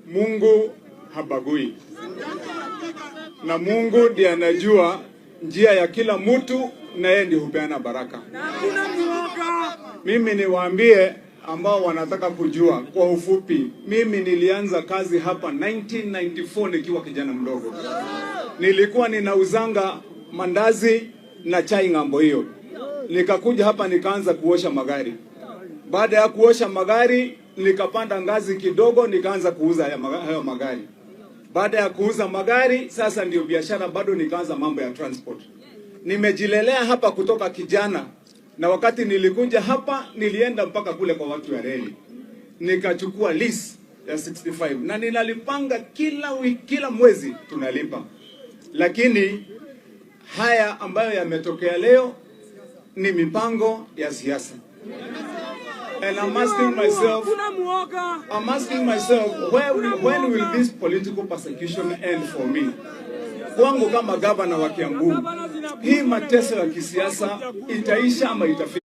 Mungu habagui, na Mungu ndiye anajua njia ya kila mtu, na yeye ndiye hupeana baraka. Mimi niwaambie ambao wanataka kujua kwa ufupi, mimi nilianza kazi hapa 1994 nikiwa kijana mdogo. Nilikuwa ninauzanga mandazi na chai ng'ambo hiyo. Nikakuja hapa nikaanza kuosha magari. Baada ya kuosha magari nikapanda ngazi kidogo nikaanza kuuza hayo magari. Baada ya kuuza magari sasa ndio biashara, bado nikaanza mambo ya transport. Nimejilelea hapa kutoka kijana, na wakati nilikuja hapa nilienda mpaka kule kwa watu ya reli. Nikachukua lease ya 65 na ninalipanga kila mwezi tunalipa. Lakini haya ambayo yametokea leo ni mipango ya siasa. And I'm asking myself, when will this political persecution end for me? Kwangu kama gavana wa Kiambu, hii mateso ya kisiasa itaisha ama itafika?